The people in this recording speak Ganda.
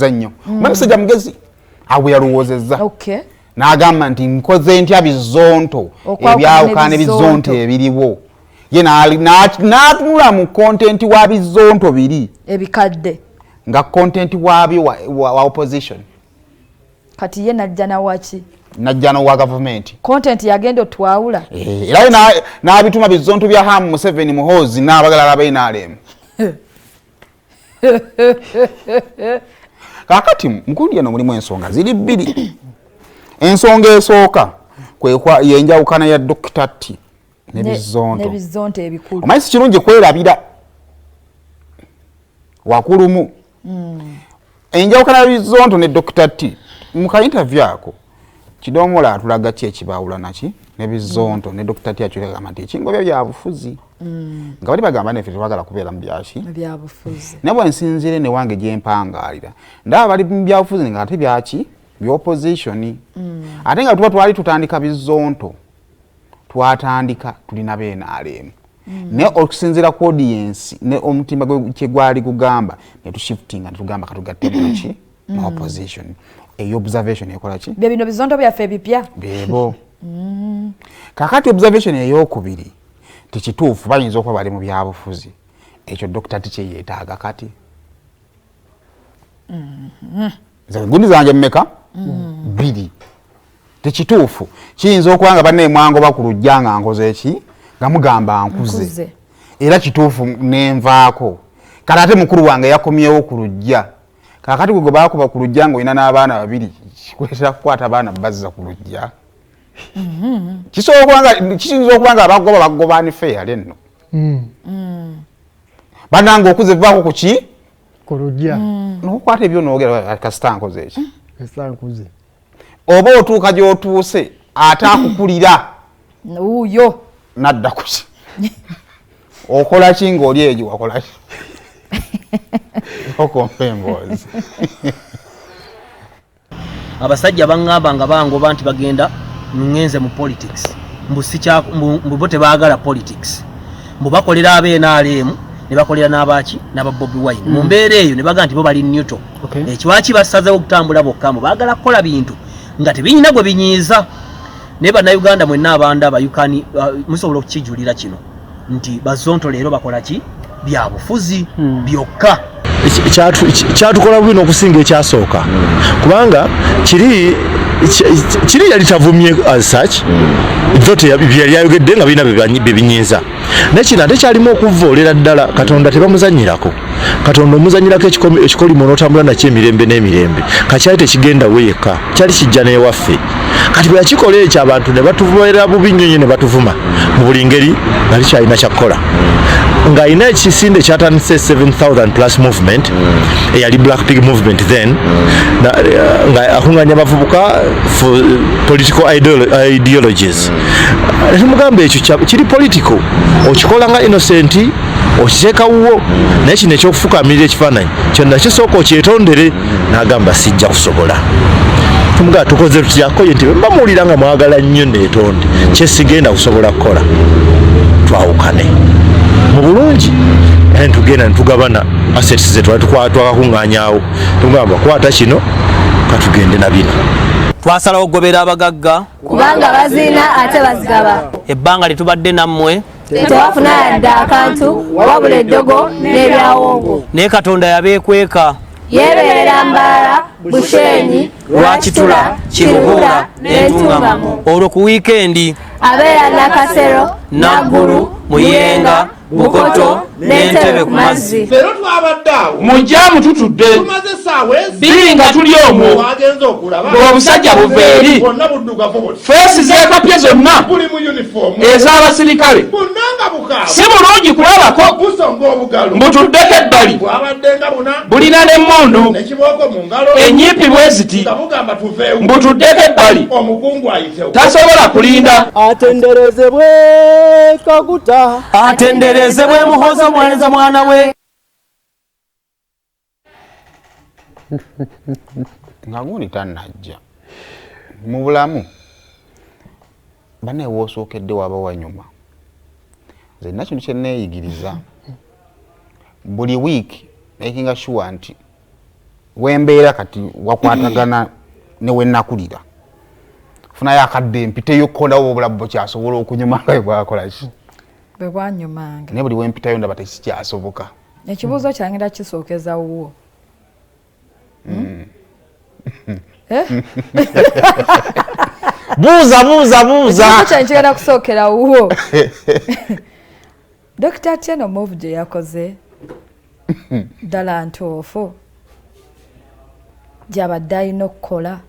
zanyo musajja mugezi awe yaluwozezza okay n'agamba nti nkoze ntya bizonto ebyawukana ebizonto ebiriwo ye n'atunula mu content wa bizonto biri ebikadde nga content wabyo wa opposition kati ye najja na waki najja no wa government content yagenda otwawula era n'abituma bizonto bya Hamu Museveni Muhoozi n'abagala abainalem kakati mkundi eno mulimu ensonga ziri bbiri ensonga esooka kwekwa yenjawukana ya Dr. T nebizonto ebikulu omaisi kirungi kwerabira wakulumu enjawukana ya bizonto ne Dr. T muka interview ako kidomola atulaga ki ekibawula naki nebizonto ne Dr. T akyulega nti ekingo bya bufuzi nga bali bagamba ne twagala kubeera mu byaki byabufuzi nabo ensinzire ne wange gyempangalira ndaba bali mu byabufuzi nga ate byaki by'opposition ate nga tuba twali tutandika bizonto twatandika tulina BNRM ne okusinzira ku audience ne omutimba gwe gwali kugamba ne tushiftinga ne tugamba katugatte muki na opposition eyo observation ekola ki bye bino bizonto byaffe ebipya bebo kakati observation eyokubiri tikituufu bayinza okuba bali mu byabufuzi ekyo Dr. T yeetaaga kati gundi zanje mmeka biri tikituufu kiyinza okuba nga banne mwango bakulujja nga nkoze eki nga mugamba nkuze era kituufu nenvaako kati ate mukulu wange yakomyewo kulujja kakati gwe bakuba kulujja nga olina n'abaana babiri kikwetera kukwata abaana bazza kulujja kiyinza okuba nga abagoba bagobani fair nno bananga okuze vaako kuki kulujja nokukwata ebyo noogera kasita nkoze eki kasita nkuze oba otuuka gy'otuuse ate akukulira wuuyo nadda kuki okola ki ng'oli egyo wakola ki okompa emboozi abasajja baŋŋamba nga bangoba nti bagenda ngenze mu politics mbu tebaagala politics mbu bakolera ab'NRM ne bakolera n'abaki n'aba Bobi Wine mu mbeera eyo ne baga nti bo bali neutral ekiwaki basazeewo okutambula bokka mu baagala kukola bintu nga tebinyina gwe binyiiza naye bannayuganda mwenna abandaba yukani musobola okukijulira kino nti bazonto leero bakola ki bya bufuzi byokka kyatukola bwino okusinga ekyasooka kubanga kiri yali tavumye as such vote yali yayogedde nga birina bebinyiiza nekino ate kyalimu okuvoolera ddala Katonda tebamuzanyirako Katonda omuzanyirako ekikolimo n'otambula nakyo emirembe n'emirembe kakyali tekigenda weeka kyali kijja n'ewaffe kati bwe yakikola ekyo abantu ne batuvoolera bubi nnyo ne batuvuma mu buli ngeri nali kyalina kyakukola ng'alina ekisinde kyatandise 7,000 plus movement eyali Black Pig movement then nga akunganya abavubuka for political ideologies mugamba ekyo kiri political okikola nga innocent okiteekawuwo naye kino ekyokufukamirira ekifaananyi kyonna kisooka okyetondere n'agamba sijja kusobola tumugaa tukoze tutyakoye nti mba muwulira nga mwagala nnyo neetonde kyesigenda kusobola kukola twawukane mu bulungi tugenda netugabana assets ze twakakuŋŋaanyaawo tugamba kwata kino katugende na bino twasalawo okugobera abagagga kubanga bazina ate bazigaba ebbanga litubadde nammwe tewafuna yadde akantu wabula eddogo n'ebyawongo naye Katonda yabeekweka yeebeerera Mbaala Bushenyi Lwakitula Kiruhura n'Entungamo olwo ku wiikendi abeera Nakasero Naggulu Muyenga Bukoto n'Entebe ku mazzi Fero twabadde awo mujjamu tutudde tumaze essaawa bbiri nga tuli omwo wagenza okulaba ng'obusajja buva eri bonna buddugavu buli feesi zeekapye zonna buli mu yunifoomu ez'abasirikale bonna nga bukaawa si bulungi kulabako busonga obugalo mbutuddeko ebbali bwabadde nga buna bulina n'emmundu n'ekibooko mu ngalo ennyipi bwe ziti nga mugamba tuveewo mbutuddeko ebbali omukungu ayitewo tasobola kulinda atenderezebwe Kaguta atenderezebwe Muhoozi Omuweereza mwana we nga gundi tannajja mu bulamu banne woosookedde waba wanyuma nze nina kino kye neeyigiriza buli wiiki making sure nti wembeera kati wakwatagana ne wennakulira funayo akadde mpiteyo kukonawo obulabu bukyasobola okunyuma nga bwakola ki bwe bwanyumange naye buli wempitayo ndaba tekikyasoboka ekibuuzo kyange era kisookeza wuwo buuza kyange kigenda kusookera wuwo Dr. Atieno Move gye yakoze ddala ntuufu gy'abadde alina okukola